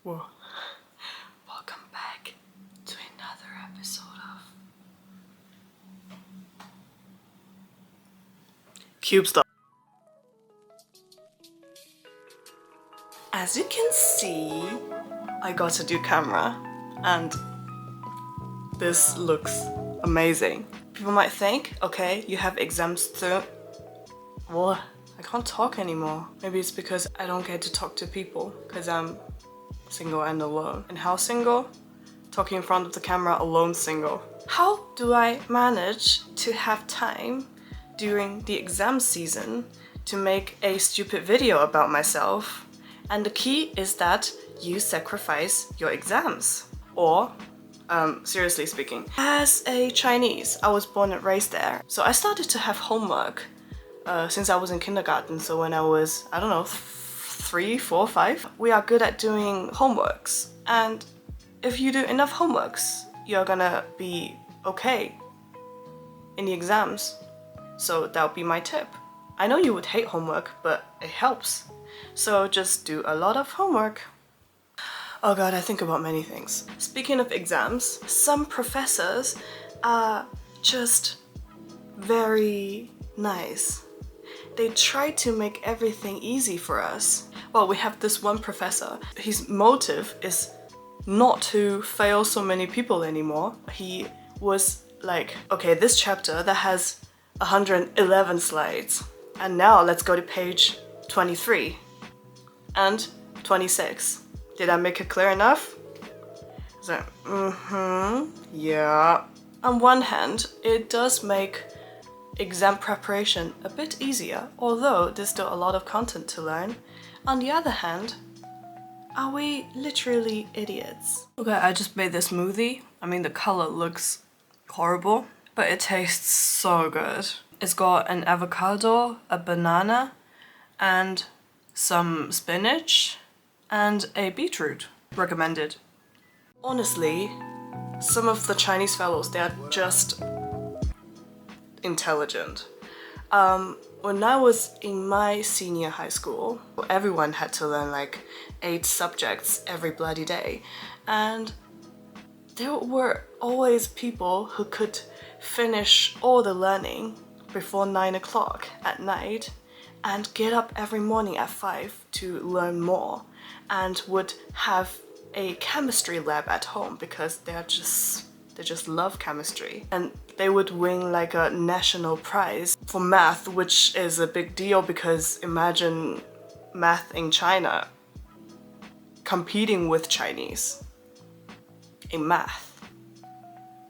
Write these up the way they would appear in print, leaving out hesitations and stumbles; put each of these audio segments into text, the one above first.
Whoa. Welcome back to another episode of Cube Stuff. As you can see, I got a new camera and this looks amazing. People might think, okay, you have exams soon. What? I can't talk anymore. Maybe it's because I don't get to talk to people because I'm single and alone. And how single? Talking in front of the camera alone single. How do I manage to have time during the exam season to make a stupid video about myself? And the key is that you sacrifice your exams. Or, seriously speaking, as a Chinese, I was born and raised there. So I started to have homework since I was in kindergarten. So when I was, I don't know, 3, 4, 5, we are good at doing homeworks. And if you do enough homeworks, you're gonna be okay in the exams. So that would be my tip. I know you would hate homework, but it helps. So just do a lot of homework. Oh god, I think about many things. Speaking of exams, some professors are just very nice. They try to make everything easy for us. Well, we have this one professor. His motive is not to fail so many people anymore. He was like, okay, this chapter that has 111 slides. And now let's go to page 23 and 26. Did I make it clear enough? So, yeah. On one hand, it does make exam preparation a bit easier, although there's still a lot of content to learn. On the other hand, are we literally idiots? Okay, I just made this smoothie. I mean, the color looks horrible, but it tastes so good. It's got an avocado, a banana, and some spinach, and a beetroot. Recommended. Honestly, some of the Chinese fellows, they are just intelligent. When I was in my senior high school, everyone had to learn like 8 subjects every bloody day. And there were always people who could finish all the learning before 9 o'clock at night and get up every morning at 5 to learn more, and would have a chemistry lab at home because they just love chemistry. And they would win like a national prize for math, which is a big deal because imagine math in China competing with Chinese in math.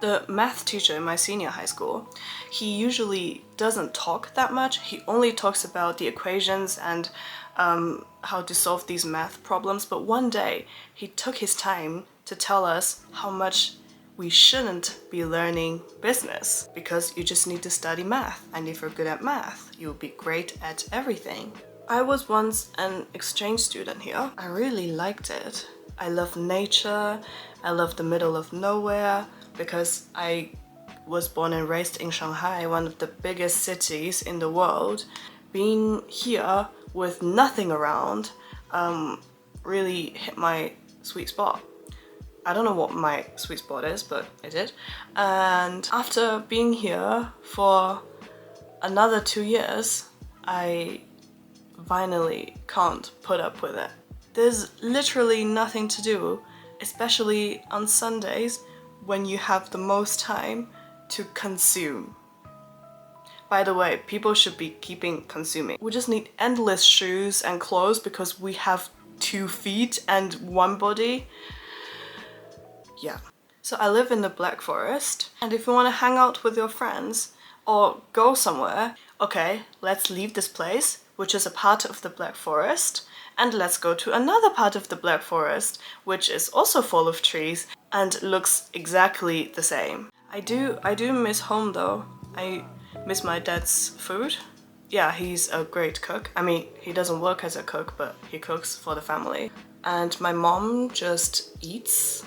The math teacher in my senior high school, he usually doesn't talk that much. He only talks about the equations and how to solve these math problems. But one day, he took his time to tell us how much we shouldn't be learning business because you just need to study math. And if you're good at math, you'll be great at everything. I was once an exchange student here. I really liked it. I love nature. I love the middle of nowhere because I was born and raised in Shanghai, one of the biggest cities in the world. Being here with nothing around really hit my sweet spot. I don't know what my sweet spot is, but I did. And after being here for another 2 years, I finally can't put up with it. There's literally nothing to do, especially on Sundays when you have the most time to consume. By the way, people should be keeping consuming. We just need endless shoes and clothes because we have 2 feet and 1 body. Yeah. So I live in the Black Forest, and if you want to hang out with your friends or go somewhere, okay, let's leave this place, which is a part of the Black Forest, and let's go to another part of the Black Forest, which is also full of trees and looks exactly the same. I do miss home though. I miss my dad's food. Yeah, he's a great cook. I mean, he doesn't work as a cook, but he cooks for the family. And my mom just eats.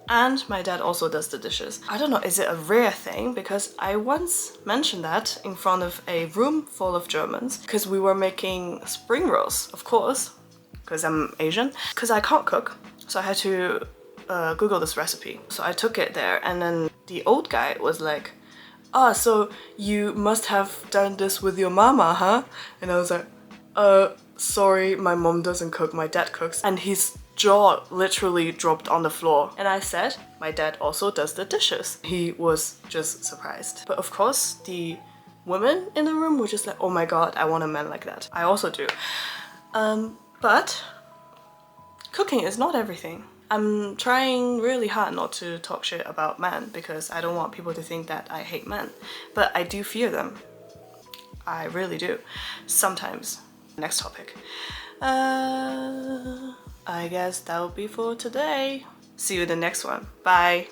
And my dad also does the dishes. I don't know, is it a rare thing? Because I once mentioned that in front of a room full of Germans because we were making spring rolls, of course, because I'm Asian. Because I can't cook, So I had to Google this recipe. So I took it there, and then the old guy was like, "Ah, so you must have done this with your mama, huh?" And I was like, sorry, my mom doesn't cook, my dad cooks." And his jaw literally dropped on the floor. And I said, "My dad also does the dishes." He was just surprised. But of course, the women in the room were just like, "Oh my god, I want a man like that." I also do. But cooking is not everything. I'm trying really hard not to talk shit about men because I don't want people to think that I hate men. But I do fear them. I really do. Sometimes. Next topic. I guess that will be for today. See you in the next one. Bye.